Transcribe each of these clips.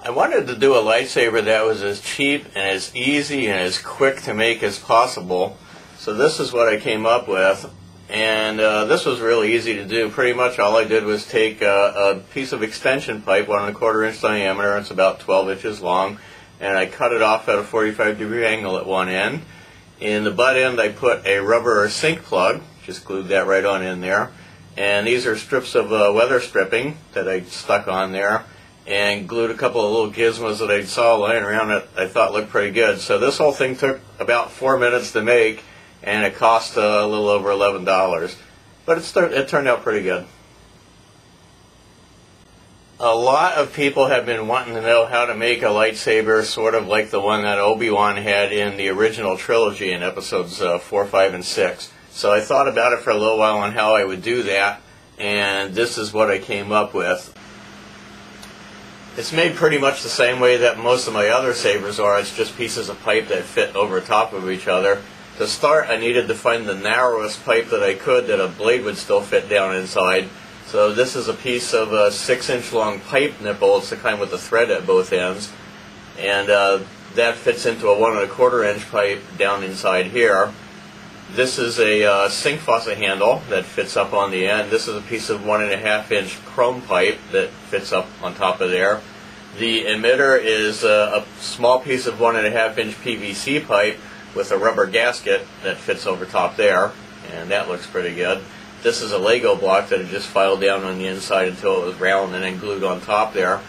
I wanted to do a lightsaber that was as cheap and as easy and as quick to make as possible. So this is what I came up with. And this was really easy to do. Pretty much all I did was take a piece of extension pipe, 1¼ inch diameter, it's about 12 inches long, and I cut it off at a 45-degree angle at one end. In the butt end I put a rubber sink plug, just glued that right on in there. And these are strips of weather stripping that I stuck on there, and glued a couple of little gizmos that I saw lying around that I thought looked pretty good. So this whole thing took about 4 minutes to make, and it cost a little over $11. But it turned out pretty good. A lot of people have been wanting to know how to make a lightsaber sort of like the one that Obi-Wan had in the original trilogy in episodes 4, 5, and 6. So I thought about it for a little while on how I would do that, and this is what I came up with. It's made pretty much the same way that most of my other sabers are. It's just pieces of pipe that fit over top of each other. To start, I needed to find the narrowest pipe that I could that a blade would still fit down inside. So this is a piece of a 6-inch long pipe nipple. It's the kind with the thread at both ends. And that fits into a 1¼ inch pipe down inside here. This is a sink faucet handle that fits up on the end. This is a piece of 1½ inch chrome pipe that fits up on top of there. The emitter is a small piece of 1½ inch PVC pipe with a rubber gasket that fits over top there, and that looks pretty good. This is a Lego block that I just filed down on the inside until it was round and then glued on top there.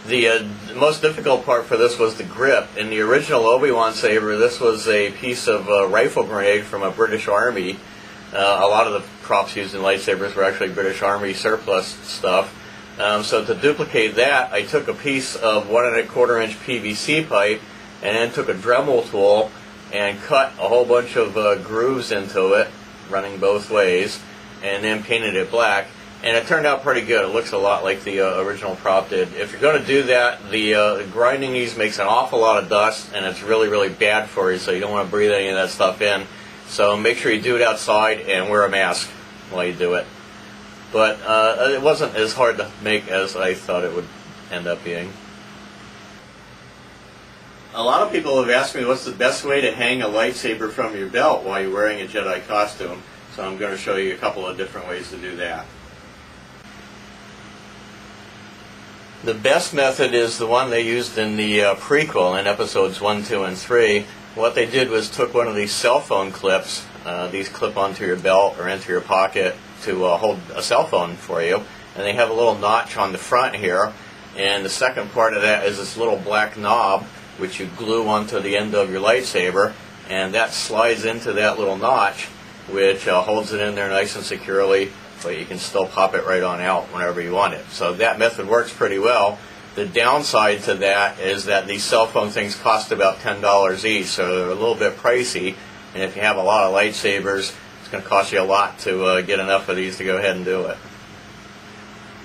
The most difficult part for this was the grip. In the original Obi-Wan saber, this was a piece of rifle grenade from a British Army. A lot of the props used in lightsabers were actually British Army surplus stuff. So to duplicate that, I took a piece of 1¼ inch PVC pipe and then took a Dremel tool and cut a whole bunch of grooves into it, running both ways, and then painted it black. And it turned out pretty good. It looks a lot like the original prop did. If you're going to do that, the grinding these makes an awful lot of dust, and it's really, really bad for you, so you don't want to breathe any of that stuff in. So make sure you do it outside and wear a mask while you do it. But it wasn't as hard to make as I thought it would end up being. A lot of people have asked me what's the best way to hang a lightsaber from your belt while you're wearing a Jedi costume. So I'm going to show you a couple of different ways to do that. The best method is the one they used in the prequel in episodes 1, 2, and 3. What they did was took one of these cell phone clips, these clip onto your belt or into your pocket to hold a cell phone for you, and they have a little notch on the front here, and the second part of that is this little black knob which you glue onto the end of your lightsaber, and that slides into that little notch, which holds it in there nice and securely, but you can still pop it right on out whenever you want it. So that method works pretty well. The downside to that is that these cell phone things cost about $10 each, so they're a little bit pricey, and if you have a lot of lightsabers, it's going to cost you a lot to get enough of these to go ahead and do it.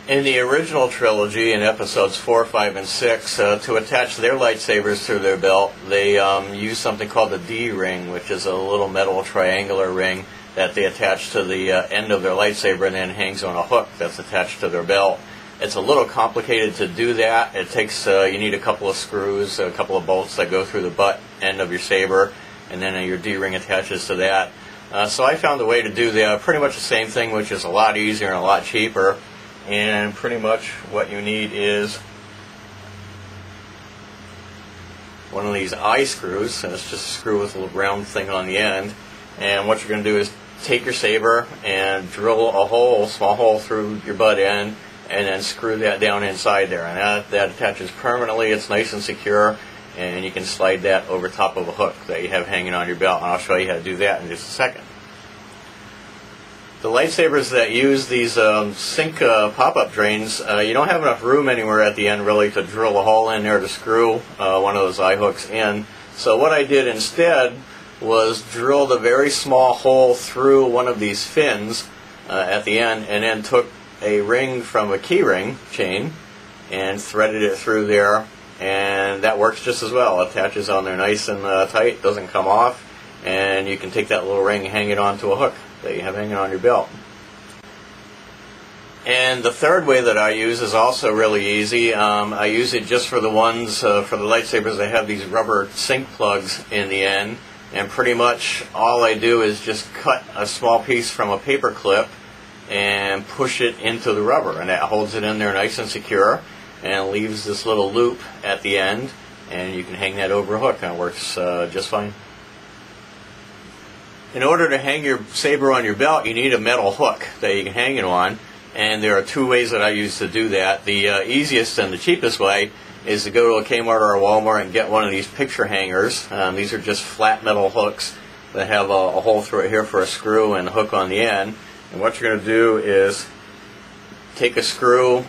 In the original trilogy, in episodes 4, 5, and 6, to attach their lightsabers to their belt, they use something called the D-ring, which is a little metal triangular ring that they attach to the end of their lightsaber and then hangs on a hook that's attached to their belt. It's a little complicated to do that. It takes, you need a couple of screws, a couple of bolts that go through the butt end of your saber, and then your D-ring attaches to that. So I found a way to do pretty much the same thing, which is a lot easier and a lot cheaper. And pretty much what you need is one of these eye screws, and it's just a screw with a little round thing on the end. And what you're going to do is take your saber and drill a hole, small hole through your butt end, and then screw that down inside there. And that attaches permanently. It's nice and secure, and you can slide that over top of a hook that you have hanging on your belt. And I'll show you how to do that in just a second. The lightsabers that use these sink pop-up drains, you don't have enough room anywhere at the end really to drill a hole in there to screw one of those eye hooks in. So what I did instead was drilled a very small hole through one of these fins at the end, and then took a ring from a key ring chain and threaded it through there, and that works just as well. It attaches on there nice and tight, doesn't come off, and you can take that little ring and hang it onto a hook that you have hanging on your belt. And the third way that I use is also really easy. I use it just for the ones, for the lightsabers that have these rubber sync plugs in the end. And pretty much all I do is just cut a small piece from a paper clip and push it into the rubber. And that holds it in there nice and secure and leaves this little loop at the end. And you can hang that over a hook, and it works just fine. In order to hang your saber on your belt, you need a metal hook that you can hang it on. And there are two ways that I use to do that. The easiest and the cheapest way is to go to a Kmart or a Walmart and get one of these picture hangers. These are just flat metal hooks that have a hole through it here for a screw and a hook on the end. And what you're going to do is take a screw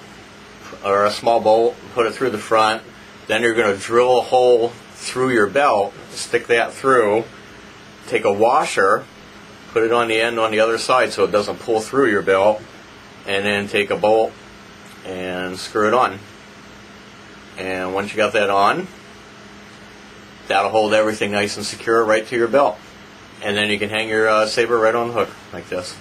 or a small bolt, put it through the front. Then you're going to drill a hole through your belt, stick that through, take a washer, put it on the end on the other side so it doesn't pull through your belt, and then take a bolt and screw it on. And once you got that on, that'll hold everything nice and secure right to your belt. And then you can hang your saber right on the hook like this.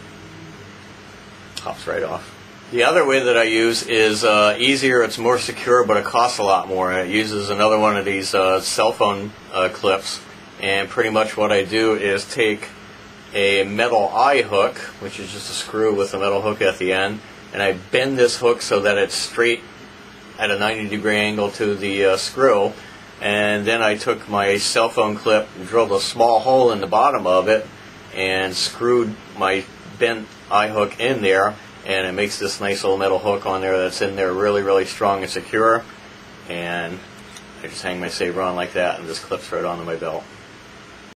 Pops right off. The other way that I use is easier, it's more secure, but it costs a lot more. It uses another one of these cell phone clips, and pretty much what I do is take a metal eye hook, which is just a screw with a metal hook at the end, and I bend this hook so that it's straight at a 90-degree angle to the screw, and then I took my cell phone clip and drilled a small hole in the bottom of it and screwed my bent eye hook in there, and it makes this nice little metal hook on there that's in there really, really strong and secure. And I just hang my saber on like that, and this clips right onto my belt.